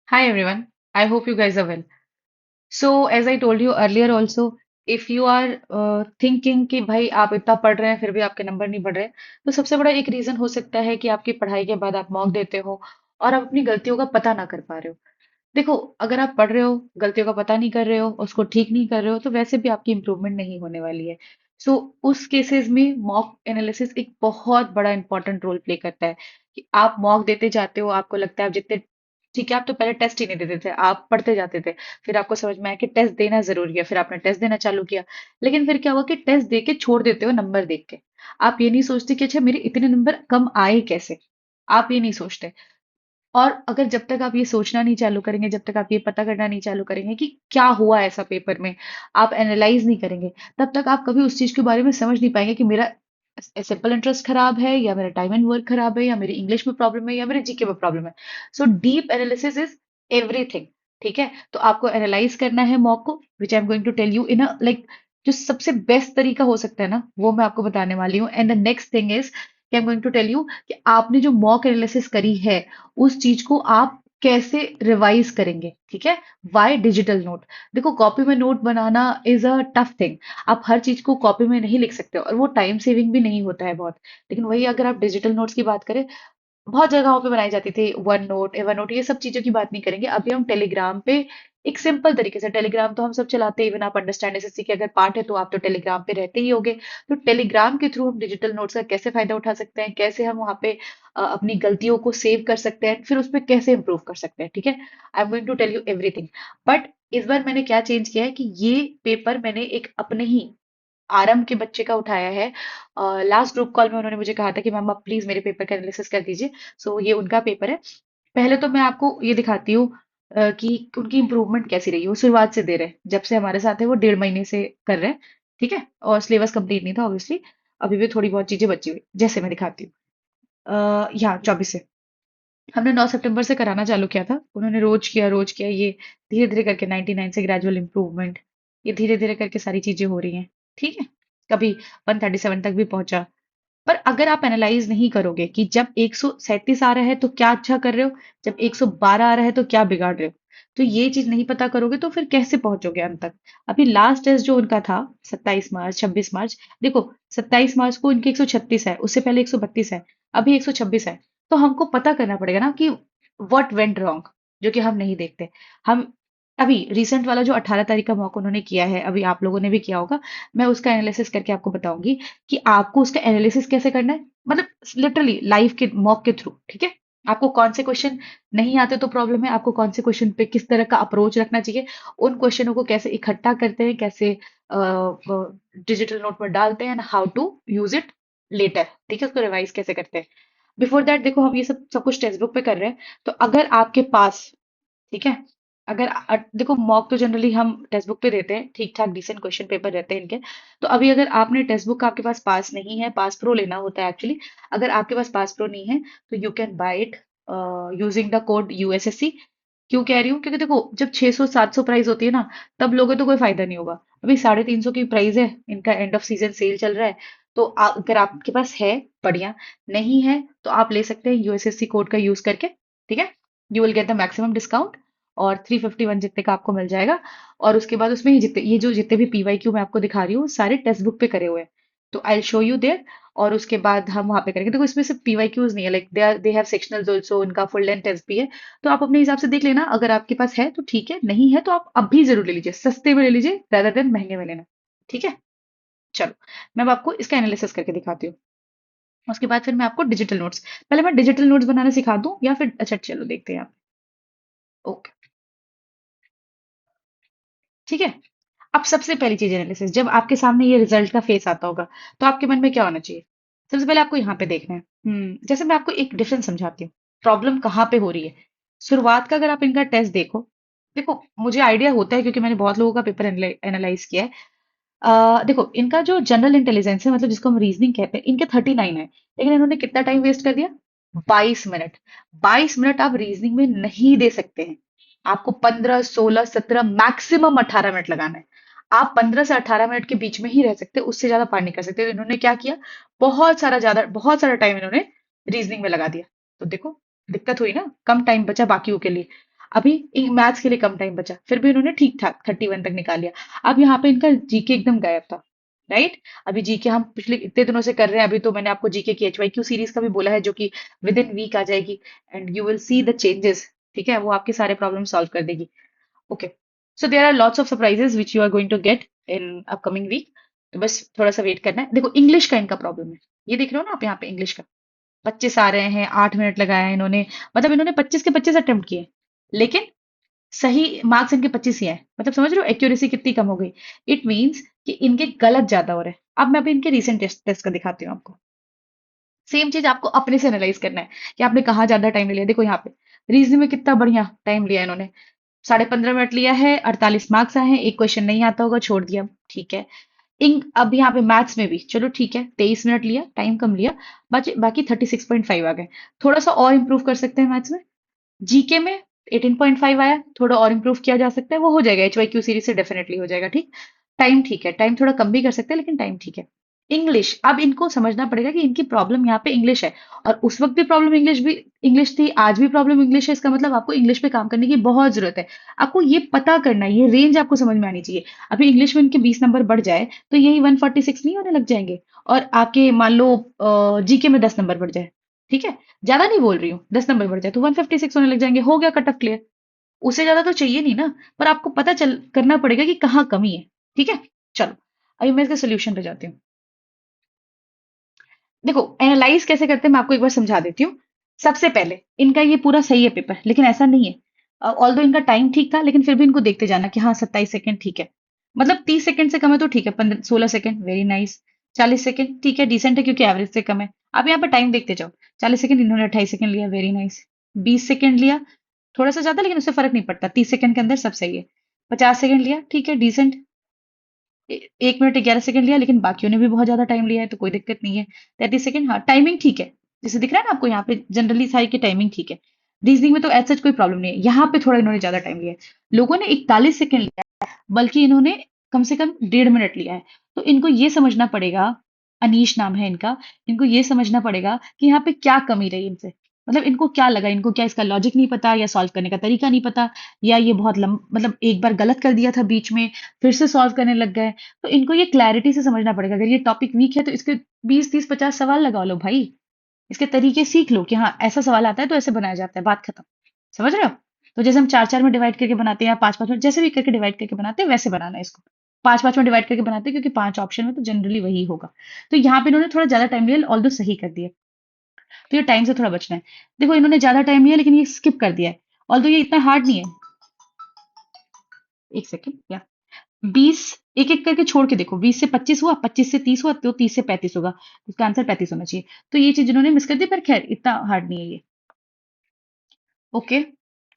Hi everyone. I hope you guys are well. So as I told you earlier also, if you are thinking कि भाई आप इतना पढ़ रहे हैं फिर भी आपके नंबर नहीं बढ़ रहे, तो सबसे बड़ा एक रीजन हो सकता है कि आपकी पढ़ाई के बाद आप मॉक देते हो और आप अपनी गलतियों का पता ना कर पा रहे हो। देखो, अगर आप पढ़ रहे हो, गलतियों का पता नहीं कर रहे हो, उसको ठीक नहीं कर रहे हो, तो वैसे भी आपकी इंप्रूवमेंट नहीं होने वाली है। सो उस केसेस में मॉक एनालिसिस एक बहुत बड़ा इंपॉर्टेंट रोल प्ले करता है कि आप मॉक देते जाते हो, आपको लगता है आप जितने ठीक है, आप तो पहले टेस्ट ही नहीं देते थे, आप पढ़ते जाते थे। फिर आपको समझ में आया कि टेस्ट देना जरूरी है, फिर आपने टेस्ट देना चालू किया। लेकिन फिर क्या हुआ कि टेस्ट दे के छोड़ देते हो नंबर देख के। आप ये नहीं सोचते कि अच्छा मेरे इतने नंबर कम आए कैसे। आप ये नहीं सोचते। और अगर जब तक आप ये सोचना नहीं चालू करेंगे, जब तक आप ये पता करना नहीं चालू करेंगे कि क्या हुआ ऐसा पेपर में, आप एनालाइज नहीं करेंगे, तब तक आप कभी उस चीज के बारे में समझ नहीं पाएंगे कि मेरा सिंपल इंटरेस्ट खराब है या मेरा टाइम एंड वर्क खराब है या मेरी इंग्लिश में प्रॉब्लम है या मेरे जीके में प्रॉब्लम है। So deep analysis is everything. ठीक है, तो आपको एनालाइज करना है मॉक को, which I am going to tell you in a like जो सबसे बेस्ट तरीका हो सकता है ना, वो मैं आपको बताने वाली हूँ। And the next thing is कि I am going to tell you कि आपने जो मॉक एनालिसिस करी है उस चीज को आप कैसे रिवाइज करेंगे। ठीक है, वाई डिजिटल नोट। देखो, कॉपी में note banana is a tough thing. आप हर चीज को कॉपी में नहीं लिख सकते और वो टाइम सेविंग भी नहीं होता है बहुत। लेकिन वही अगर आप डिजिटल नोट्स की बात करें, बहुत जगहों पे बनाई जाती थी, वन नोट एवर नोट, ये सब चीजों की बात नहीं करेंगे। अभी हम टेलीग्राम पे एक सिंपल तरीके से, टेलीग्राम तो हम सब चलाते हैं, इवन आप अंडरस्टैंड एसएससी के अगर पार्ट है तो आप तो टेलीग्राम पे रहते ही होगे। तो टेलीग्राम के थ्रू हम डिजिटल नोट्स का कैसे फायदा उठा सकते हैं, कैसे हम वहाँ पे अपनी गलतियों को सेव कर सकते हैं, फिर उस पर कैसे इंप्रूव कर सकते हैं। ठीक है, I am going to tell you everything. But इस बार मैंने क्या चेंज किया है कि ये पेपर मैंने एक अपने ही आरंभ के बच्चे का उठाया है। लास्ट ग्रुप कॉल में उन्होंने मुझे कहा था कि मैम आप प्लीज मेरे पेपर का एनालिसिस कर दीजिए। सो ये उनका पेपर है। पहले तो मैं आपको ये दिखाती हूँ कि उनकी इंप्रूवमेंट कैसी रही है। वो शुरुआत से दे रहे हैं, जब से हमारे साथ है वो 1.5 महीने से कर रहे हैं। ठीक है, और सिलेबस कंप्लीट नहीं था ऑब्वियसली। अभी भी थोड़ी बहुत चीजें बची हुई, जैसे मैं दिखाती हूँ। यहाँ 24 से हमने 9 सितंबर से कराना चालू किया था। उन्होंने रोज किया ये। धीरे धीरे करके 99 से ग्रेजुअल इंप्रूवमेंट, ये धीरे धीरे करके सारी चीजें हो रही हैं। ठीक है, कभी 137 तक भी पहुंचा। पर अगर आप एनालाइज नहीं करोगे कि जब 137 आ रहा है तो क्या अच्छा कर रहे हो, जब 112 आ रहा है तो क्या बिगाड़ रहे हो, तो ये चीज नहीं पता करोगे तो फिर कैसे पहुंचोगे अंत तक। अभी लास्ट टेस्ट जो उनका था 27 मार्च 26 मार्च, देखो 27 मार्च को इनके 136 है, उससे पहले 132 है, अभी 126 है। तो हमको पता करना पड़ेगा ना कि व्हाट वेंट रॉन्ग, जो कि हम नहीं देखते। हम अभी रिसेंट वाला जो 18 तारीख का मॉक उन्होंने किया है, अभी आप लोगों ने भी किया होगा, मैं उसका एनालिसिस करके आपको बताऊंगी कि आपको उसका एनालिसिस कैसे करना है। मतलब लिटरली लाइव के मॉक के थ्रू। ठीक है, आपको कौन से क्वेश्चन नहीं आते तो प्रॉब्लम है, आपको कौन से क्वेश्चन पे किस तरह का अप्रोच रखना चाहिए, उन क्वेश्चनों को कैसे इकट्ठा करते हैं, कैसे डिजिटल नोट में डालते हैं, how to use it later. ठीक है, उसको रिवाइज कैसे करते हैं। बिफोर दैट देखो, हम ये सब सब कुछ टेक्स्ट बुक पे कर रहे हैं। तो अगर आपके पास, ठीक है, अगर देखो मॉक तो जनरली हम टेक्स्ट बुक पे देते हैं, ठीक ठाक डिसेंट क्वेश्चन पेपर रहते हैं इनके। तो अभी अगर आपने टेक्स्ट बुक आपके पास पास नहीं है, पास प्रो लेना होता है एक्चुअली। अगर आपके पास पास प्रो नहीं है तो you can buy it using the code USSC. क्यों कह रही हूँ, क्योंकि देखो जब 600 700 प्राइस होती है ना, तब लोगे तो कोई फायदा नहीं होगा। अभी 350 की प्राइस है, इनका एंड ऑफ सीजन सेल चल रहा है। तो अगर आपके पास है, बढ़िया। नहीं है तो आप ले सकते हैं यूएसएससी कोड का यूज करके। ठीक है, you will get the maximum discount और 351 जितने का आपको मिल जाएगा। और उसके बाद उसमें ही जितने ये जो जितने भी पीवाई क्यू मैं आपको दिखा रही हूँ, सारे टेक्स्ट बुक पे करे हुए हैं। तो आई शो यू देयर। और उसके बाद हम वहां पे करेंगे। देखो इसमें सिर्फ पीवाई क्यूज नहीं है, लाइक दे हैव सेक्शनल्स आल्सो, उनका फुल लेंथ टेस्ट भी है। तो आप अपने हिसाब से देख लेना, अगर आपके पास है तो ठीक है, नहीं है तो आप अभी जरूर ले लीजिए, सस्ते में ले लीजिए rather देन महंगे में लेना। ठीक है, चलो मैं अब आपको इसका एनालिसिस करके दिखाती हूँ। उसके बाद फिर मैं आपको डिजिटल नोट्स, पहले मैं डिजिटल नोट्स बनाना सिखा दूं या फिर, अच्छा चलो देखते हैं आप। ओके, ठीक है। अब सबसे पहली चीज एनालिसिस, जब आपके सामने ये रिजल्ट का फेस आता होगा तो आपके मन में क्या होना चाहिए। सबसे पहले आपको यहाँ पे देखना है। जैसे मैं आपको एक डिफरेंस समझाती हूँ, प्रॉब्लम कहाँ पे हो रही है। शुरुआत का अगर आप इनका टेस्ट देखो, देखो मुझे आइडिया होता है क्योंकि मैंने बहुत लोगों का पेपर एनालाइज किया है। देखो इनका जो जनरल इंटेलिजेंस है, मतलब जिसको हम रीजनिंग कहते हैं, इनके 39 है, लेकिन इन्होंने कितना टाइम वेस्ट कर दिया, 22 मिनट। 22 मिनट आप रीजनिंग में नहीं दे सकते हैं। आपको 15 16 17 मैक्सिमम 18 मिनट लगाना है। आप 15 से 18 मिनट के बीच में ही रह सकते, उससे ज्यादा पार नहीं कर सकते। तो इन्होंने क्या किया, बहुत सारा टाइम इन्होंने रीजनिंग में लगा दिया। तो देखो दिक्कत हुई ना, कम टाइम बचा बाकियों के लिए। अभी मैथ्स के लिए कम टाइम बचा, फिर भी इन्होंने ठीक ठाक 31 तक निकाल लिया। अब यहाँ पे इनका जीके एकदम गायब था, राइट। अभी जीके हम पिछले इतने दिनों से कर रहे हैं, अभी तो मैंने आपको जीके की HYQ सीरीज का भी बोला है, जो कि विद इन वीक आ जाएगी, and you will see the changes. ठीक है, वो आपके सारे प्रॉब्लम सॉल्व कर देगी। Okay, so there are lots of surprises which you are going to get in upcoming week. तो बस थोड़ा सा वेट करना है। देखो इंग्लिश का इनका प्रॉब्लम है, ये देख रहे हो ना आप यहाँ पे इंग्लिश का 25 आ रहे हैं, 8 मिनट लगाया है इन्होंने। मतलब इन्होंने 25 के 25 अटेम्प्ट किए, लेकिन सही मार्क्स इनके 25 ही आए। मतलब समझ रहे हो एक्यूरेसी कितनी कम हो गई। इट मीन्स कि इनके गलत ज्यादा हो रहे हैं। अब मैं अभी इनके रीसेंट टेस्ट टेस्ट का दिखाती हूँ आपको। सेम चीज आपको अपने से एनालाइज करना है कि आपने कहाँ ज्यादा टाइम लिया। देखो यहाँ पे रीजनिंग में कितना बढ़िया टाइम लिया इन्होंने, 15.5 मिनट लिया है, 48 मार्क्स आए हैं। एक क्वेश्चन नहीं आता होगा, छोड़ दिया, ठीक है। इंग अब यहाँ पे मैथ्स में भी चलो ठीक है, 23 मिनट लिया, टाइम कम लिया, बाकी बाकी 36.5 आ गए। थोड़ा सा और इंप्रूव कर सकते हैं मैथ्स में। जीके में 18.5 आया, थोड़ा और इंप्रूव किया जा सकता है, वो हो जाएगा, HYQ सीरीज से डेफिनेटली हो जाएगा, ठीक। टाइम ठीक है, टाइम थोड़ा कम भी कर सकते हैं, लेकिन टाइम ठीक है। इंग्लिश, अब इनको समझना पड़ेगा कि इनकी प्रॉब्लम यहाँ पे इंग्लिश है, और उस वक्त भी प्रॉब्लम इंग्लिश थी, आज भी प्रॉब्लम इंग्लिश है। इसका मतलब आपको इंग्लिश पे काम करने की बहुत जरूरत है। आपको ये पता करना है, ये रेंज आपको समझ में आनी चाहिए। अभी इंग्लिश में इनके 20 नंबर बढ़ जाए तो यही 146 नहीं होने लग जाएंगे, और आपके मान लो जीके में 10 नंबर बढ़ जाए, ठीक है, ज्यादा नहीं बोल रही हूँ, 10 नंबर बढ़ जाए तो 156 होने लग जाएंगे, हो गया कट ऑफ क्लियर। उससे ज्यादा तो चाहिए नहीं ना, पर आपको पता चल करना पड़ेगा कि कहाँ कमी है, ठीक है। चलो, अभी मैं इसके सोल्यूशन पे जाती हूँ। देखो एनालाइज कैसे करते हैं मैं आपको एक बार समझा देती हूँ। सबसे पहले इनका ये पूरा सही है पेपर, लेकिन ऐसा नहीं है। ऑल्दो इनका टाइम ठीक था, लेकिन फिर भी इनको देखते जाना कि हाँ 27 सेकंड ठीक है। मतलब 30 सेकंड से कम है तो ठीक है, 16 सेकंड वेरी नाइस। 40 सेकंड ठीक है, डिसेंट है, क्योंकि एवरेज से कम है। अब यहाँ पे टाइम देखते जाओ। 40 सेकंड, इन्होंने 28 सेकंड लिया, वेरी नाइस। 20 सेकंड लिया, थोड़ा सा ज्यादा, लेकिन उससे फर्क नहीं पड़ता, 30 सेकंड के अंदर सब सही है। 50 सेकंड लिया, ठीक है, डिसेंट। 1 मिनट 11 सेकंड लिया, लेकिन बाकियों ने भी बहुत ज्यादा टाइम लिया है, तो कोई दिक्कत नहीं है। 33 सेकंड, हाँ टाइमिंग ठीक है, जैसे दिख रहा है ना आपको यहाँ पे, जनरली सारी की टाइमिंग ठीक है। रीजनिंग में तो ऐसा कोई प्रॉब्लम नहीं है, यहाँ पे थोड़ा इन्होंने ज्यादा टाइम लिया है। लोगों ने 41 सेकंड लिया, बल्कि इन्होंने कम से कम 1.5 मिनट लिया है। तो इनको ये समझना पड़ेगा, अनीश नाम है इनका, इनको ये समझना पड़ेगा कि यहाँ पे क्या कमी रही इनसे। मतलब इनको क्या लगा, इनको क्या इसका लॉजिक नहीं पता, या सॉल्व करने का तरीका नहीं पता, या ये बहुत मतलब एक बार गलत कर दिया था बीच में, फिर से सॉल्व करने लग गए। तो इनको ये क्लैरिटी से समझना पड़ेगा। अगर ये टॉपिक वीक है तो इसके 20 30 50 सवाल लगा लो भाई, इसके तरीके सीख लो कि हाँ ऐसा सवाल आता है तो ऐसे बनाया जाता है, बात खत्म। समझ रहे हो? तो जैसे हम 4 4 में डिवाइड करके बनाते हैं, या 5 5 में, जैसे भी करके डिवाइड करके बनाते हैं, वैसे बनाना है इसको। 5 5 में डिवाइड करके बनाते हैं, क्योंकि 5 ऑप्शन में तो जनरली वही होगा। तो यहाँ पे इन्होंने थोड़ा ज्यादा टाइम लिया, ऑल दो सही कर दिया। तो ये टाइम से थोड़ा बचना है। देखो इन्होंने ज्यादा टाइम लिया, लेकिन ये स्किप कर दिया है। ऑल दो ये इतना हार्ड नहीं है। एक सेकेंड, या 20 एक एक करके छोड़ के देखो, 20 से 25 हुआ, 25 से 30 हुआ, तो 30 से 35 होगा। इसका आंसर 35 होना चाहिए। तो ये चीज इन्होंने मिस कर दी, पर खैर इतना हार्ड नहीं है ये। ओके,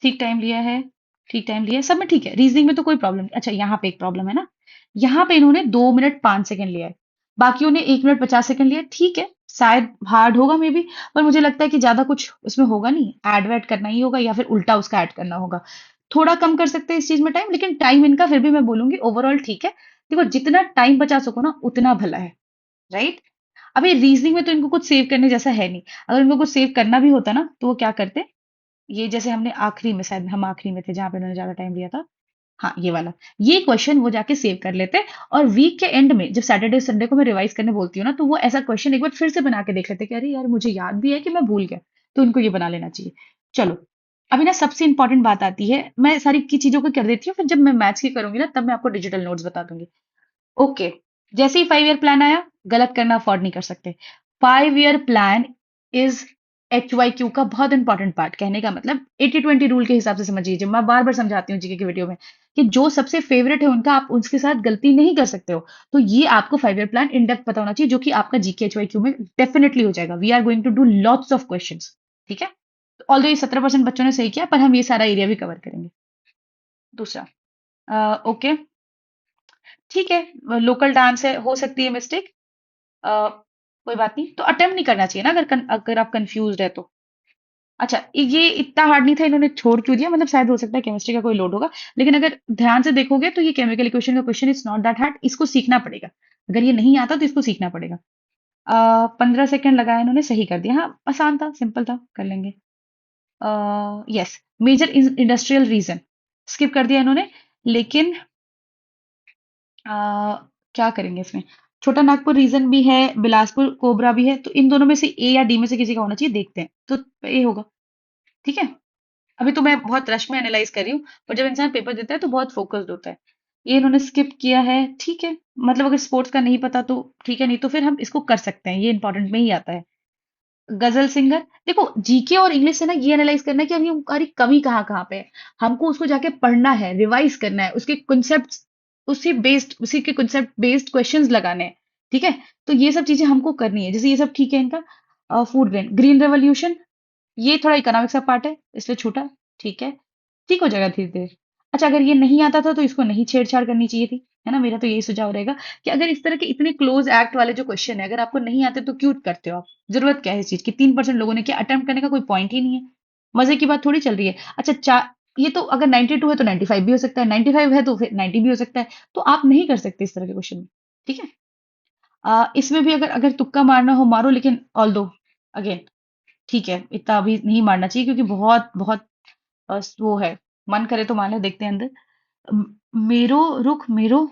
ठीक टाइम लिया है, ठीक टाइम लिया है, सब में ठीक है। रीजनिंग में तो कोई प्रॉब्लम नहीं। अच्छा यहाँ पे एक प्रॉब्लम है ना, यहाँ पे इन्होंने 2 मिनट 5 सेकंड लिया है, बाकियों ने 1 मिनट 50 सेकंड लिया है। ठीक है, शायद हार्ड होगा मे बी, पर मुझे लगता है कि ज्यादा कुछ उसमें होगा नहीं, ऐड वैड करना ही होगा, या फिर उल्टा उसका ऐड करना होगा। थोड़ा कम कर सकते हैं इस चीज में टाइम, लेकिन टाइम इनका फिर भी मैं बोलूंगी ओवरऑल ठीक है। देखो जितना टाइम बचा सको ना उतना भला है, राइट। अभी रीजनिंग में तो इनको कुछ सेव करने जैसा है नहीं। अगर इनको कुछ सेव करना भी होता ना, तो वो क्या करते, ये जैसे हमने आखिरी में, शायद हम आखिरी में थे जहां पे उन्होंने ज्यादा टाइम लिया था, हाँ ये वाला, ये क्वेश्चन वो जाके सेव कर लेते। और वीक के एंड में जब सैटरडे संडे को मैं रिवाइज करने बोलती हूँ ना, तो वो ऐसा क्वेश्चन एक बार फिर से बना के देख लेते कि अरे यार मुझे याद भी है कि मैं भूल गया। तो उनको ये बना लेना चाहिए। चलो, अभी ना सबसे इंपॉर्टेंट बात आती है। मैं सारी की चीजों को कर देती हूँ, फिर जब मैं मैथ्स की करूंगी ना, तब मैं आपको डिजिटल नोट्स बता दूंगी। ओके, जैसे ही 5 ईयर प्लान आया, गलत करना अफोर्ड नहीं कर सकते। 5 ईयर प्लान इज HYQ का बहुत इंपॉर्टेंट पार्ट। कहने का मतलब 80-20 रूल के हिसाब से समझिए, जो मैं बार बार समझाती हूँ जीके की वीडियो में, कि जो सबसे फेवरेट है उनका, आप उसके साथ गलती नहीं कर सकते हो। तो ये आपको 5 ईयर प्लान इन डेप्थ पता होना चाहिए, जो कि आपका जीके HYQ में डेफिनेटली हो जाएगा। We are going to do lots of question, ठीक है। ऑल्दो ये 17% बच्चों ने सही किया, पर हम ये सारा एरिया भी कवर करेंगे। दूसरा, ओके, ठीक है, लोकल डांस है, हो सकती है मिस्टेक, कोई बात नहीं। तो अटेम्प्ट नहीं करना चाहिए ना, अगर आप कंफ्यूज है तो। अच्छा, ये इतना हार्ड नहीं था, इन्होंने छोड़ क्यों दिया, मतलब शायद हो सकता है केमिस्ट्री का कोई लोड होगा। लेकिन अगर ध्यान से देखोगे तो ये केमिकल इक्वेशन का question is not that hard, इसको सीखना पड़ेगा। अगर ये नहीं आता तो इसको सीखना पड़ेगा। 15 सेकंड लगाया इन्होंने, सही कर दिया, हाँ आसान था, सिंपल था, कर लेंगे। Yes, major industrial region skip कर दिया इन्होंने। लेकिन अ, क्या करेंगे इसमें? छोटा नागपुर रीजन भी है, बिलासपुर कोबरा भी है, तो इन दोनों में से ए या डी में से किसी का होना चाहिए, देखते हैं। तो ए होगा। ठीक है। अभी तो मैं बहुत रश में एनालाइज कर रही हूँ, पर जब इंसान पेपर देता है तो बहुत फोकस्ड होता है। ये इन्होंने स्किप किया है, ठीक है। मतलब अगर स्पोर्ट्स का नहीं पता तो ठीक है, नहीं तो फिर हम इसको कर सकते हैं, ये इंपॉर्टेंट में ही आता है। गजल सिंगर, देखो जीके और इंग्लिश से ना ये एनालाइज करना है कि अभी हमारी कमी कहाँ कहाँ पे है। हमको उसको जाके पढ़ना है, रिवाइज करना है, उसके कॉन्सेप्ट, उसी के कॉन्सेप्ट बेस्ड क्वेश्चंस लगाने हैं। ठीक है। तो ये सब चीजें हमको करनी है, जैसे ये सब ठीक है इनका। फूड ग्रेन, ग्रीन रेवोल्यूशन, ये थोड़ा इकोनॉमिक्स का पार्ट है, इसलिए छूटा। ठीक है। ठीक हो जाएगा धीरे धीरे। अच्छा, अगर ये नहीं आता था तो इसको नहीं छेड़छाड़ करनी चाहिए थी, है ना। मेरा तो यही सुझाव रहेगा कि अगर इस तरह के इतने क्लोज एक्ट वाले जो क्वेश्चन है, अगर आपको नहीं आते तो क्यों करते हो आप? जरूरत क्या है इस चीज की? 3% लोगों ने किया, अटेम्प्ट करने का कोई पॉइंट ही नहीं है। मजे की बात थोड़ी चल रही है। अच्छा, ये तो अगर 92 है तो 95 भी हो सकता है, 95 है तो फिर 90 भी हो सकता है। तो आप नहीं कर सकते इस तरह के क्वेश्चन में। ठीक है। इसमें भी अगर अगर तुक्का मारना हो मारो, लेकिन ऑल दो अगेन ठीक है, इतना अभी नहीं मारना चाहिए क्योंकि बहुत बहुत वो है। मन करे तो मान लो, देखते हैं अंदर। मेरो रुख मेरो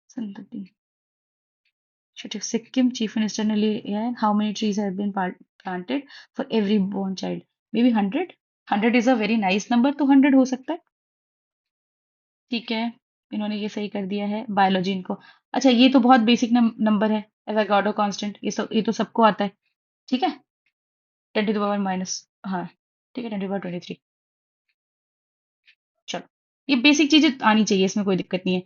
संतति, सिक्किम चीफ मिनिस्टर ने लिया है, how many trees have been planted for every born child? May be 100। 100 is a very nice number, तो 100 हो सकता है। ठीक है। इन्होंने ये सही कर दिया है, बायोलॉजी इनको। अच्छा, ये तो बहुत बेसिक नंबर है, एवोगाड्रो कांस्टेंट, ये तो सबको आता है। ठीक है। 10 to the power माइनस, हाँ ठीक है, 10 to the power 23। चलो, ये बेसिक चीजें आनी चाहिए, इसमें कोई दिक्कत नहीं है।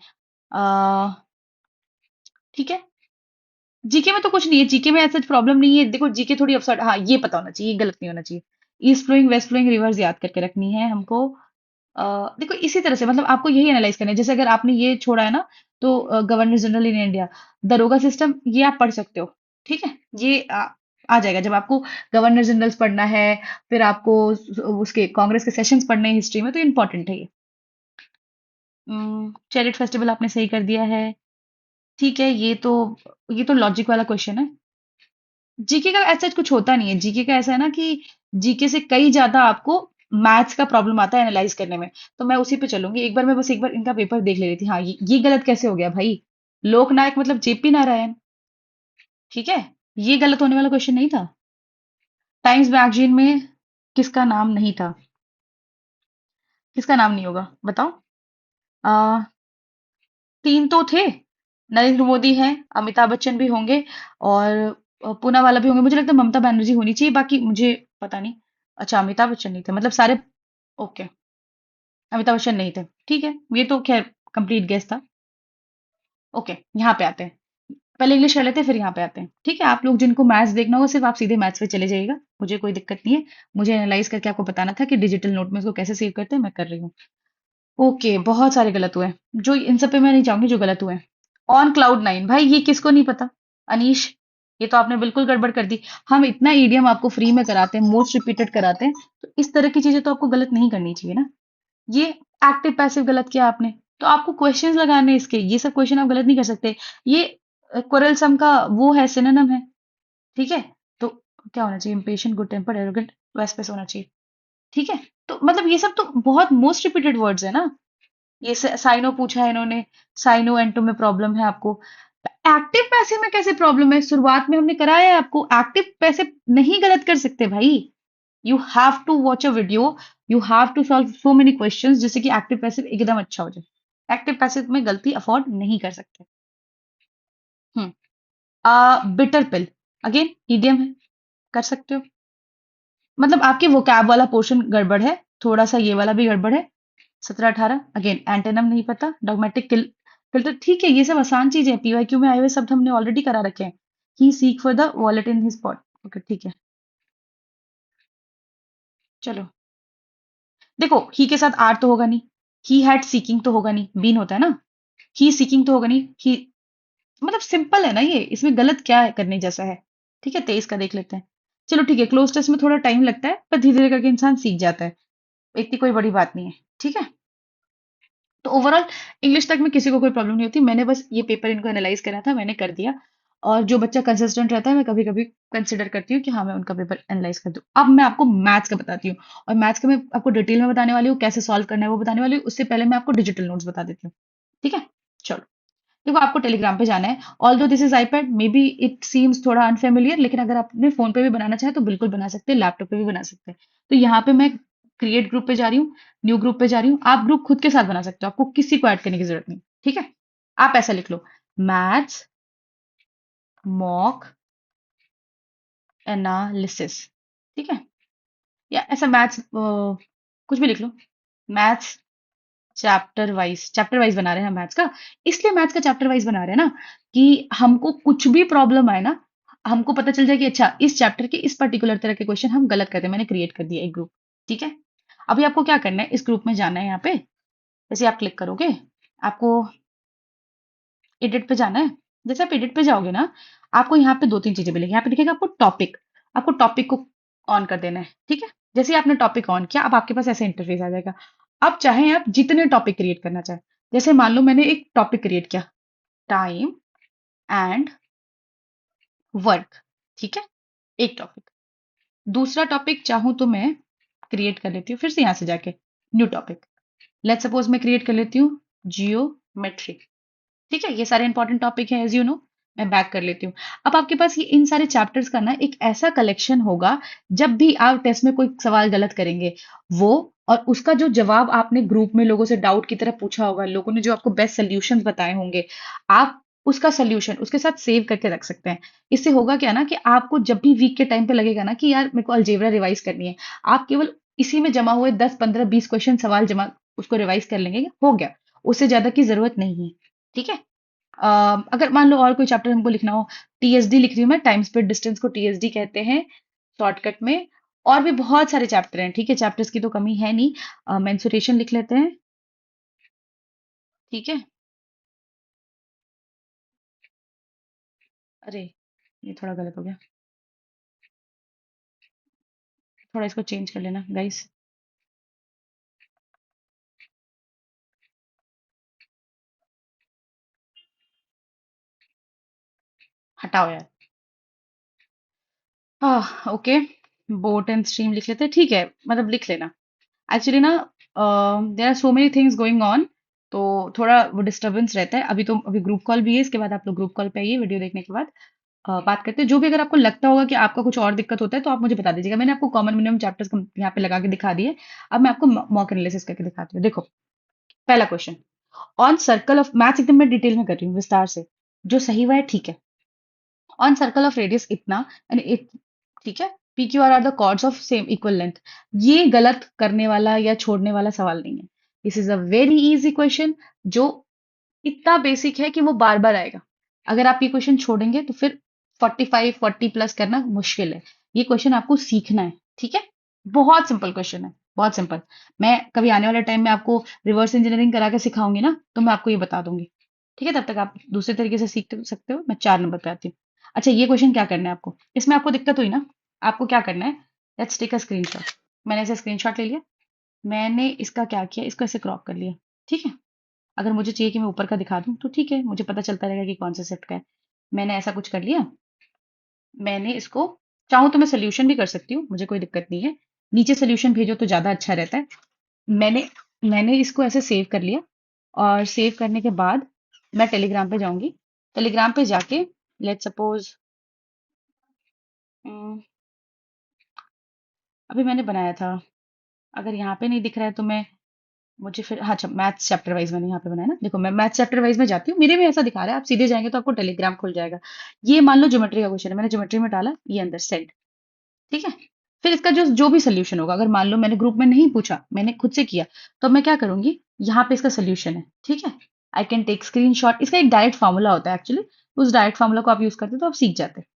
ठीक है। जीके में तो कुछ नहीं है, जीके में ऐसा प्रॉब्लम नहीं है। देखो जीके थोड़ी अपसाइड, हाँ ये पता होना चाहिए, ये गलत नहीं होना चाहिए। East flowing west flowing rivers याद करके रखनी है हमको। देखो इसी तरह से, मतलब आपको यही एनालाइज करना है। जैसे अगर आपने ये छोड़ा है ना, तो गवर्नर जनरल इन इंडिया, दरोगा सिस्टम, ये आप पढ़ सकते हो। ठीक है। ये आ जाएगा जब आपको गवर्नर जनरल्स पढ़ना है, फिर आपको उसके कांग्रेस के सेशंस पढ़ने हैं हिस्ट्री में, तो इंपॉर्टेंट है ये। चैरिट फेस्टिवल आपने सही कर दिया है। ठीक है, ये तो लॉजिक वाला क्वेश्चन है। जीके का ऐसा कुछ होता नहीं है। जीके का ऐसा है ना कि जीके से कई ज्यादा आपको मैथ्स का प्रॉब्लम आता है एनालाइज करने में। तो मैं उसी पे चलूंगी। एक बार मैं बस एक बार इनका पेपर देख ले रही थी। हाँ, ये गलत कैसे हो गया भाई? लोकनायक मतलब जेपी नारायण। ठीक है। ये गलत होने वाला क्वेश्चन नहीं था। टाइम्स मैगजीन में किसका नाम नहीं था? किसका नाम नहीं होगा बताओ? आ, तीन तो थे। नरेंद्र मोदी हैं, अमिताभ बच्चन भी होंगे, और पूना वाला भी होंगे। मुझे लगता है ममता बनर्जी होनी चाहिए, बाकी मुझे पता नहीं। अच्छा, अमिताभ बच्चन नहीं थे, मतलब सारे। ओके। अमिताभ बच्चन नहीं थे, ठीक है। ये तो खैर कंप्लीट गेस था। ओके, यहाँ पे आते हैं। पहले इंग्लिश कर लेते हैं, फिर यहाँ पे आते हैं। ठीक है। आप लोग जिनको मैथ्स देखना होगा, सिर्फ आप सीधे मैथ्स पे चले जाइएगा, मुझे कोई दिक्कत नहीं है। मुझे एनालाइज करके आपको बताना था कि डिजिटल नोट में इसको कैसे सेव करते हैं, मैं कर रही हूँ। ओके, बहुत सारे गलत हुए हैं। जो इन सब पे मैं नहीं चाहूंगी जो गलत हुए हैं। ऑन क्लाउड नाइन, भाई ये किसको नहीं पता? अनीश, ये तो आपने बिल्कुल गड़बड़ कर दी। हम इतना ईडियम आपको फ्री में कराते हैं, मोस्ट रिपीटेड कराते हैं, तो इस तरह की चीजें तो आपको गलत नहीं करनी चाहिए ना। ये एक्टिव पैसिव गलत किया आपने। तो आपको क्वेश्चंस लगाने हैं इसके, ये सब क्वेश्चन आप गलत नहीं कर सकते। ये क्वेरलसम का वो है, सिनोनिम है। ठीक है। तो क्या होना चाहिए? इम्पेशेंट, गुड टेम्पर्ड, एरोगेंट, वेस्पेस होना चाहिए। ठीक है। तो मतलब ये सब तो बहुत मोस्ट रिपीटेड वर्ड्स है ना। ये साइनो पूछा है इन्होंने, साइनो एंटो में प्रॉब्लम है आपको। एक्टिव पैसिव में कैसे प्रॉब्लम है? शुरुआत में हमने कराया है आपको, एक्टिव पैसिव नहीं गलत कर सकते भाई। You have to watch a video, you have to solve so many questions जिससे कि एक्टिव पैसिव एकदम अच्छा हो जाए। एक्टिव पैसिव में गलती अफोर्ड नहीं कर सकते। बिटर पिल, अगेन ईडियम है, कर सकते हो। मतलब आपके वोकैब वाला पोर्शन गड़बड़ है, थोड़ा सा ये वाला भी गड़बड़ है। 17 18 अगेन एंटेनम नहीं पता, डॉग्मेटिक फिल्टर, ठीक है। ये सब आसान चीजें हैं, पीवाईक्यू में आए हुए शब्द हमने ऑलरेडी करा रखे हैं। He seek for the wallet in his pot, okay ठीक है। चलो, देखो ही के साथ आर तो होगा नहीं, ही हैड सीकिंग तो होगा नहीं, बीन होता है ना। ही सीकिंग तो होगा नहीं, ही, मतलब सिंपल है ना ये, इसमें गलत क्या है करने जैसा है? ठीक है, 23 का देख लेते हैं। चलो ठीक है, क्लोज टेस्ट में थोड़ा टाइम लगता है, पर धीरे धीरे करके इंसान सीख जाता है। इतनी कोई बड़ी बात नहीं है। ठीक है। तो ओवरऑल इंग्लिश तक में किसी को कोई प्रॉब्लम नहीं होती। मैंने बस ये पेपर इनको एनालाइज करा था, मैंने कर दिया। और जो बच्चा कंसिस्टेंट रहता है मैं कभी कभी कंसिडर करती हूँ कि हाँ मैं उनका पेपर एनालाइज कर दूँ। अब मैं आपको मैथ्स का बताती हूँ, और मैथ्स का मैं आपको डिटेल में बताने वाली हूँ, कैसे सॉल्व करना है वो बताने वाली हूँ। उससे पहले मैं आपको डिजिटल नोट्स बता देती हूँ। ठीक है, चलो। देखो, आपको टेलीग्राम पे जाना है। Although this is iPad, may be it seems थोड़ा अनफेमिलियर, लेकिन अगर आप अपने फोन पे भी बनाना चाहें तो बिल्कुल बना सकते हैं, लैपटॉप पे भी बना सकते हैं। तो यहाँ पे मैं क्रिएट ग्रुप पे जा रही हूँ, न्यू ग्रुप पे जा रही हूँ। आप ग्रुप खुद के साथ बना सकते हो, आपको किसी को ऐड करने की जरूरत नहीं। ठीक है, आप ऐसा लिख लो, मैथ्स मॉक एनालिसिस। ठीक है, या ऐसा मैथ्स कुछ भी लिख लो, मैथ्स चैप्टर वाइज बना रहे हैं हम मैथ्स का। इसलिए मैथ्स का चैप्टर वाइज बना रहे हैं ना, कि हमको कुछ भी प्रॉब्लम आए ना, हमको पता चल जाए कि अच्छा इस चैप्टर के इस पर्टिकुलर तरह के क्वेश्चन हम गलत करते हैं। मैंने क्रिएट कर दिया एक ग्रुप। ठीक है, अभी आपको क्या करना है, इस ग्रुप में जाना है। यहाँ पे जैसे आप क्लिक करोगे, आपको एडिट पे जाना है। जैसे आप एडिट पे जाओगे ना, आपको यहाँ पे दो तीन चीजें मिलेंगी। यहाँ पे दिखेगा आपको टॉपिक, आपको टॉपिक को ऑन कर देना है। ठीक है, जैसे ही आपने टॉपिक ऑन किया, अब आपके पास ऐसे इंटरफेस आ जाएगा। अब चाहे आप जितने टॉपिक क्रिएट करना चाहें, जैसे मान लो मैंने एक टॉपिक क्रिएट किया, टाइम एंड वर्क। ठीक है, एक टॉपिक। दूसरा टॉपिक चाहूं तो मैं क्रिएट कर लेती हूँ फिर से यहाँ से जाके, न्यू टॉपिक। लेट्स सपोज मैं क्रिएट कर लेती हूँ जियोमेट्री। ठीक है, ये सारे इंपॉर्टेंट टॉपिक हैं, एज यू नो। मैं बैक कर लेती हूँ। अब आपके पास ये इन सारे चैप्टर्स का ना एक ऐसा कलेक्शन होगा, जब भी आप टेस्ट में कोई सवाल गलत करेंगे, वो और उसका जो जवाब आपने ग्रुप में लोगों से डाउट की तरह पूछा होगा, लोगों ने जो आपको बेस्ट सोल्यूशन बताए होंगे, आप उसका सोल्यूशन उसके साथ सेव करके रख सकते हैं। इससे होगा क्या ना, कि आपको जब भी वीक के टाइम पे लगेगा ना कि यार मेरे को अलजेब्रा रिवाइज करनी है, आप केवल इसी में जमा हुए 10 15 20 क्वेश्चन सवाल जमा उसको रिवाइज कर लेंगे, हो गया। उससे ज्यादा की जरूरत नहीं है। ठीक है, अगर मान लो और कोई चैप्टर हमको लिखना हो, टीएसडी लिख रही हूँ मैं, टाइम स्पीड डिस्टेंस को टीएसडी कहते हैं शॉर्टकट में। और भी बहुत सारे चैप्टर हैं। ठीक है, चैप्टर्स की तो कमी है नहीं। मेंसुरेशन लिख लेते हैं। ठीक है, अरे ये थोड़ा गलत हो गया, थोड़ा इसको चेंज कर लेना गाइस। हटाओ यार। हाँ, ओके। बोट एंड स्ट्रीम लिख लेते हैं, ठीक है, मतलब लिख लेना। एक्चुअली ना, there are so many things going on, तो थोड़ा वो डिस्टरबेंस रहता है। अभी तो अभी ग्रुप कॉल भी है, इसके बाद आप लोग ग्रुप कॉल पे आइए वीडियो देखने के बाद। बात करते हैं। जो भी अगर आपको लगता होगा कि आपका कुछ और दिक्कत होता है, तो आप मुझे बता दीजिएगा। मैंने आपको कॉमन मिनिमम चैप्टर्स यहाँ पे लगा के दिखा दिए। अब मैं आपको मॉक एनालिसिस करके दिखाती हूँ। देखो, पहला question, on circle of, maths एकदम मैं डिटेल में कर रही हूँ विस्तार से, जो सही हुआ है ठीक है। ऑन सर्कल ऑफ रेडियस इतना एंड इट, ठीक है, P Q R the chords of same equal length. ये गलत करने वाला या छोड़ने वाला सवाल नहीं है। This is a very easy question, जो इतना बेसिक है कि वो बार बार आएगा। अगर आप ये क्वेश्चन छोड़ेंगे तो फिर 45 40 प्लस करना मुश्किल है। ये क्वेश्चन आपको सीखना है। ठीक है, बहुत सिंपल क्वेश्चन है, बहुत सिंपल। मैं कभी आने वाले टाइम में आपको रिवर्स इंजीनियरिंग करा के सिखाऊंगी ना, तो मैं आपको ये बता दूंगी। ठीक है, तब तक आप दूसरे तरीके से सीख सकते हो। मैं 4 नंबर पे आती हूँ। अच्छा, ये क्वेश्चन क्या करना है आपको, इसमें आपको दिक्कत हुई ना, आपको क्या करना है, लेट्स टेक अ स्क्रीनशॉट। मैंने ऐसे स्क्रीनशॉट ले लिया। मैंने इसका क्या किया, इसको ऐसे क्रॉप कर लिया। ठीक है, अगर मुझे चाहिए कि मैं ऊपर का दिखा दूं तो ठीक है, मुझे पता चलता रहेगा कि कौन सा शिफ्ट का है। मैंने ऐसा कुछ कर लिया। मैंने इसको, चाहूँ तो मैं सोल्यूशन भी कर सकती हूँ, मुझे कोई दिक्कत नहीं है। नीचे सोल्यूशन भेजो तो ज्यादा अच्छा रहता है। मैंने मैंने इसको ऐसे सेव कर लिया। और सेव करने के बाद मैं टेलीग्राम पे जाऊंगी। टेलीग्राम पे जाके, लेट्स सपोज, अभी मैंने बनाया था, अगर यहाँ पे नहीं दिख रहा है तो मैं, मुझे फिर, हाँ अच्छा, मैथ्स चैप्टर वाइज मैंने यहाँ पे बनाया ना। देखो, मैं मैथ्स चैप्टर वाइज में जाती हूँ, मेरे में ऐसा दिखा रहा है। आप सीधे जाएंगे तो आपको टेलीग्राम खुल जाएगा। ये मान लो ज्योमेट्री का क्वेश्चन है, मैंने ज्योमेट्री में डाला ये अंदर सेंड। ठीक है, फिर इसका जो जो भी सोल्यूशन होगा, अगर मान लो मैंने ग्रुप में नहीं पूछा, मैंने खुद से किया, तो मैं क्या करूंगी, यहाँ पे इसका सोल्यूशन है। ठीक है, आई कैन टेक स्क्रीनशॉट। इसका एक डायरेक्ट फार्मूला होता है एक्चुअली, उस डायरेक्ट फार्मूला को आप यूज करते हो तो आप सीख जाते हैं।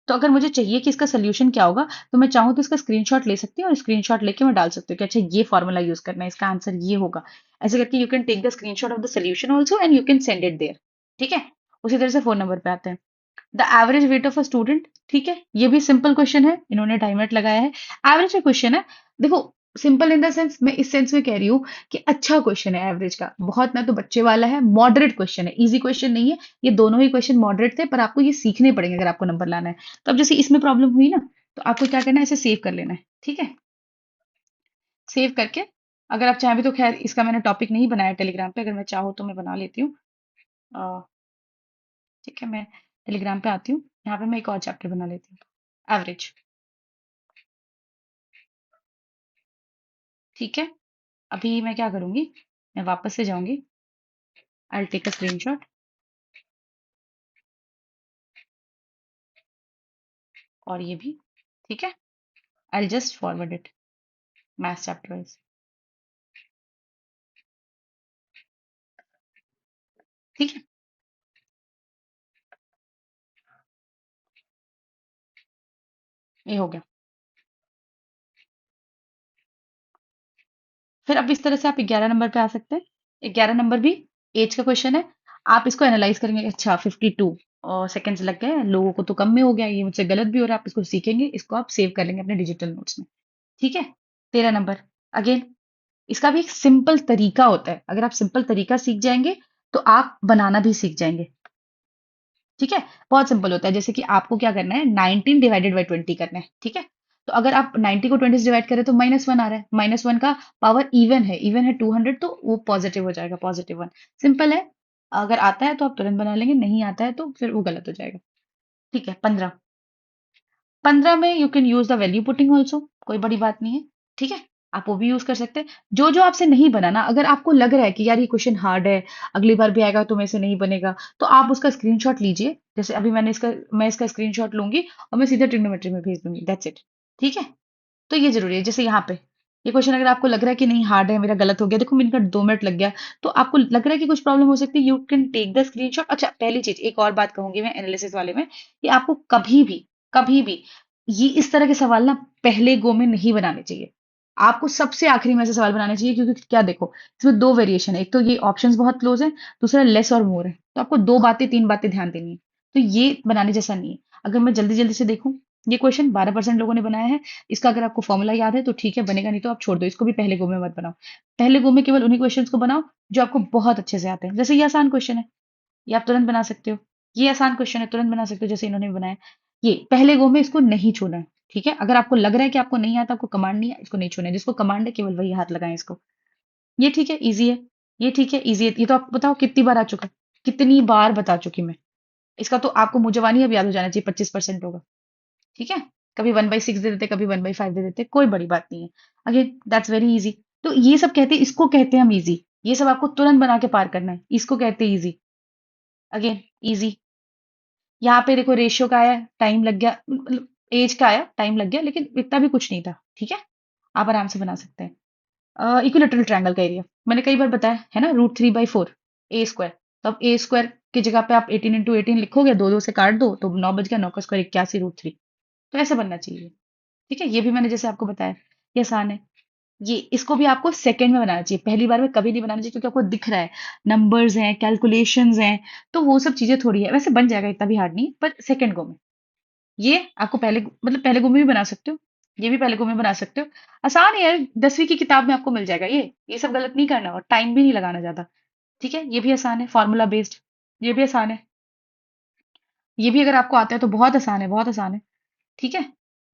तो अगर मुझे चाहिए कि इसका सोल्यूशन क्या होगा, तो मैं चाहूँ तो इसका स्क्रीनशॉट ले सकती हूँ, और स्क्रीनशॉट लेके मैं डाल सकती हूँ कि अच्छा ये फॉर्मूला यूज करना है, इसका आंसर ये होगा। ऐसे करके you can take the screenshot of the solution also and you can send it there. ठीक है, उसी तरह से 4 नंबर पे आते हैं, the average weight of a student. ठीक है, ये भी सिंपल क्वेश्चन है, इन्होंने टाइम लगाया है, एवरेज का क्वेश्चन है। देखो, सिंपल इन द सेंस, मैं इस सेंस में कह रही हूँ कि अच्छा क्वेश्चन है, एवरेज का, बहुत ना तो बच्चे वाला है, मॉडरेट क्वेश्चन है, इजी क्वेश्चन नहीं है। ये दोनों ही क्वेश्चन मॉडरेट थे, पर आपको ये सीखने पड़ेंगे अगर आपको नंबर लाना है। तो अब जैसे इसमें प्रॉब्लम हुई ना, तो आपको क्या करना है, इसे सेव कर लेना है। ठीक है, सेव करके, अगर आप चाहें भी तो, खैर इसका मैंने टॉपिक नहीं बनाया टेलीग्राम पे, अगर मैं चाहूँ तो मैं बना लेती हूँ। अ, ठीक है, मैं टेलीग्राम पे आती हूँ, यहाँ पे मैं एक और चैप्टर बना लेती हूँ, एवरेज। ठीक है, अभी मैं क्या करूंगी, मैं वापस से जाऊंगी, आई टेक अ स्क्रीनशॉट, और ये भी। ठीक है, I just forward it, maths chapter wise. ठीक है, ये हो गया। फिर अब इस तरह से आप 11 नंबर पे आ सकते हैं। 11 नंबर भी एज का क्वेश्चन है। आप इसको एनालाइज करेंगे, अच्छा 52 और सेकेंड्स लग गए, लोगों को तो कम में हो गया, ये मुझसे गलत भी हो रहा है, आप इसको सीखेंगे, इसको आप सेव कर लेंगे अपने डिजिटल नोट्स में। ठीक है, 13 नंबर, अगेन इसका भी एक सिंपल तरीका होता है, अगर आप सिंपल तरीका सीख जाएंगे तो आप बनाना भी सीख जाएंगे। ठीक है, बहुत सिंपल होता है, जैसे कि आपको क्या करना है, 19 डिवाइडेड बाई 20 करना है। ठीक है, तो अगर आप 90 को 20 से डिवाइड करें तो -1 आ रहा है, -1 का पावर इवन है, इवन है 200, तो वो पॉजिटिव हो जाएगा, +1। सिंपल है, अगर आता है तो आप तुरंत बना लेंगे, नहीं आता है तो फिर वो गलत हो जाएगा। ठीक है, 15, 15 में you can use the value putting also, कोई बड़ी बात नहीं है। ठीक है, आप वो भी यूज कर सकते हैं। जो जो आपसे नहीं बनाना, अगर आपको लग रहा है कि यार ये क्वेश्चन हार्ड है, अगली बार भी आएगा तो मेरे से नहीं बनेगा, तो आप उसका स्क्रीनशॉट लीजिए, जैसे अभी मैं इसका स्क्रीनशॉट लूंगी और मैं सीधे ट्रिग्नोमेट्री में भेज दूंगी, दैट्स इट। ठीक है, तो ये जरूरी है, जैसे यहाँ पे ये क्वेश्चन अगर आपको लग रहा है कि नहीं हार्ड है, मेरा गलत हो गया, देखो मिनट 2 मिनट लग गया, तो आपको लग रहा है कि कुछ प्रॉब्लम हो सकती है, you can take the screenshot. अच्छा, पहली चीज एक और बात कहूंगी मैं एनालिसिस वाले में, कि आपको कभी भी ये इस तरह के सवाल ना पहले गो में नहीं बनाने चाहिए, आपको सबसे आखिरी में से सवाल बनाने चाहिए, क्योंकि क्या देखो, इसमें दो वेरिएशन है, एक तो ये ऑप्शंस बहुत क्लोज है, दूसरा लेस और मोर है, तो आपको दो बातें तीन बातें ध्यान देनी है, तो ये बनाने जैसा नहीं है। अगर मैं जल्दी जल्दी से देखूं, ये क्वेश्चन 12% लोगों ने बनाया है, इसका अगर आपको फॉर्मूला याद है तो ठीक है, बनेगा, नहीं तो आप छोड़ दो, इसको भी पहले गो में मत बनाओ। पहले गो में केवल उन्हीं क्वेश्चंस को बनाओ जो आपको बहुत अच्छे से आते हैं, जैसे ये आसान क्वेश्चन है, ये आप तुरंत बना सकते हो। ये आसान क्वेश्चन है, तुरंत बना सकते हो, जैसे इन्होंने भी बनाया। ये पहले गो में इसको नहीं छूना है। ठीक है, अगर आपको लग रहा है कि आपको नहीं आता, आपको कमांड नहीं है, इसको नहीं छूना है, जिसको कमांड है केवल वही हाथ लगाएं इसको। ये ठीक है, इजी है। ये ठीक है, इजी है, ये तो आप बताओ कितनी बार आ चुका है, कितनी बार बता चुकी मैं। इसका तो आपको मुजवानी अब याद हो जाना चाहिए, 25% होगा। ठीक है, कभी 1/6 दे देते, कभी 1/5 दे देते, कोई बड़ी बात नहीं है। Again that's very easy. तो ये सब कहते हैं, इसको कहते हैं हम इजी, ये सब आपको तुरंत बना के पार करना है, इसको कहते हैं इजी। Again easy. यहाँ पे देखो रेशियो का आया, टाइम लग गया, मतलब एज का आया, टाइम लग गया, लेकिन इतना भी कुछ नहीं था। ठीक है, आप आराम से बना सकते हैं। इक्विलेटरल ट्रायंगल का एरिया मैंने कई बार बताया है ना, √3/4 A²। तो अब A² की जगह पे आप 18 × 18 लिखोगे, दो दो से काट दो तो 9 बच गया, 9 का स्क्वायर 81 √3। तो ऐसे बनना चाहिए। ठीक है, ये भी मैंने जैसे आपको बताया, ये आसान है। ये इसको भी आपको सेकंड में बनाना चाहिए, पहली बार में कभी नहीं बनाना चाहिए, क्योंकि आपको दिख रहा है नंबर्स हैं, कैलकुलेशंस हैं, तो वो सब चीजें थोड़ी है, वैसे बन जाएगा, इतना भी हार्ड नहीं, पर सेकंड गो में। ये आपको पहले मतलब पहले गो में भी बना सकते हो, ये भी पहले गो में बना सकते हो। आसान है यार, 10वीं की किताब में आपको मिल जाएगा ये सब गलत नहीं करना, और टाइम भी नहीं लगाना ज्यादा। ठीक है, ये भी आसान है, फॉर्मूला बेस्ड, ये भी आसान है। ये भी अगर आपको आता है तो बहुत आसान है, बहुत आसान है। ठीक है,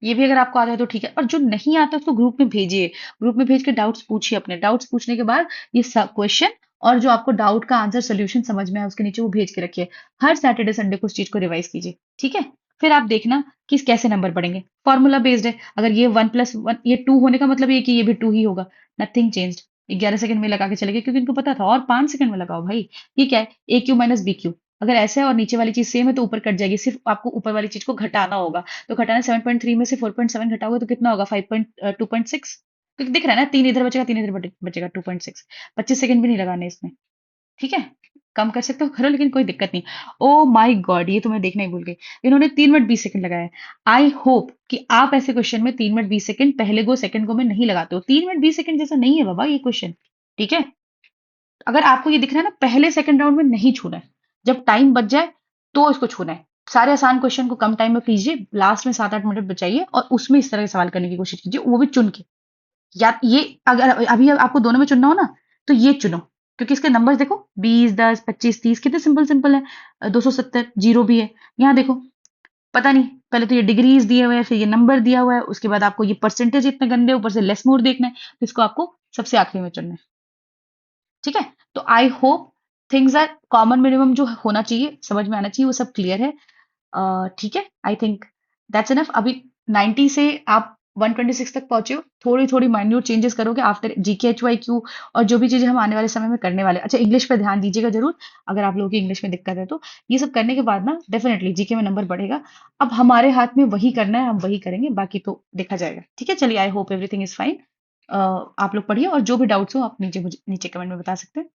ये भी अगर आपको आता है तो ठीक है, और जो नहीं आता उसको ग्रुप में भेजिए, ग्रुप में भेज के डाउट्स पूछिए, अपने डाउट्स पूछने के बाद ये सब क्वेश्चन और जो आपको डाउट का आंसर सोल्यूशन समझ में आए उसके नीचे वो भेज के रखिए। हर सैटरडे संडे को उस चीज को रिवाइज कीजिए। ठीक है, फिर आप देखना कि कैसे नंबर बढ़ेंगे, फॉर्मूला बेस्ड है, अगर ये 1+1 ये 2 होने का मतलब ये कि ये भी 2 ही होगा, नथिंग चेंज्ड। 11 सेकंड में लगा के चले गए, क्योंकि इनको पता था, और 5 सेकंड में लगाओ भाई। ये क्या है, A³ - BQ, अगर ऐसे है और नीचे वाली चीज सेम है तो ऊपर कट जाएगी, सिर्फ आपको ऊपर वाली चीज को घटाना होगा। तो घटाना, 7.3 में से 4.7 घटाओगे तो कितना होगा, 2.6। क्योंकि दिख रहा है ना, 3 इधर बचेगा, 3 इधर बचेगा, 2.6। 25 सेकंड भी नहीं लगाने इसमें। ठीक है, कम कर सकते हो करो, लेकिन कोई दिक्कत नहीं। ओ माय गॉड, ये तो मैं देखना ही भूल गई, इन्होंने 3 मिनट 20 सेकंड लगाया है। आई होप कि आप ऐसे क्वेश्चन में 3 मिनट 20 सेकंड पहले गो सेकंड गो में नहीं लगाते हो, 3 मिनट 20 सेकंड जैसा नहीं है बाबा ये क्वेश्चन। ठीक है, अगर आपको ये दिख रहा है ना, पहले सेकंड राउंड में नहीं छूना है, जब टाइम बच जाए तो इसको छूना है। सारे आसान क्वेश्चन को कम टाइम में कीजिए, लास्ट में 7-8 मिनट बचाइए और उसमें इस तरह के सवाल करने की कोशिश कीजिए, वो भी चुन के। या ये, अगर अभी आपको दोनों में चुनना हो ना, तो ये चुनो, क्योंकि इसके नंबर्स देखो, 20, 10, 25, 30 कितने सिंपल सिंपल है। 270 जीरो भी है। यहाँ देखो, पता नहीं, पहले तो ये डिग्रीज दिए हुए हैं, फिर ये नंबर दिया हुआ है, उसके बाद आपको ये परसेंटेज इतने गंदे, ऊपर से लेस मोर देखना है, तो इसको आपको सबसे आखिरी में चुनना है। ठीक है। तो I hope things are common minimum जो होना चाहिए, समझ में आना चाहिए, वो सब क्लियर है। ठीक है, आई थिंक दैट्स इनफ। अभी 90 से आप 126 तक पहुंचे हो, थोड़ी थोड़ी माइन्यूट चेंजेस करोगे after GK H Y Q, और जो भी चीजें हम आने वाले समय में करने वाले हैं। अच्छा, इंग्लिश पे ध्यान दीजिएगा जरूर, अगर आप लोगों की इंग्लिश में दिक्कत है तो। ये सब करने के बाद ना डेफिनेटली जीके में नंबर बढ़ेगा। अब हमारे हाथ में वही करना है, हम वही करेंगे, बाकी तो देखा जाएगा। ठीक है, चलिए, I hope everything is fine. आप लोग पढ़िए, और जो भी डाउट्स हो आप नीचे मुझे नीचे कमेंट में बता सकते हैं।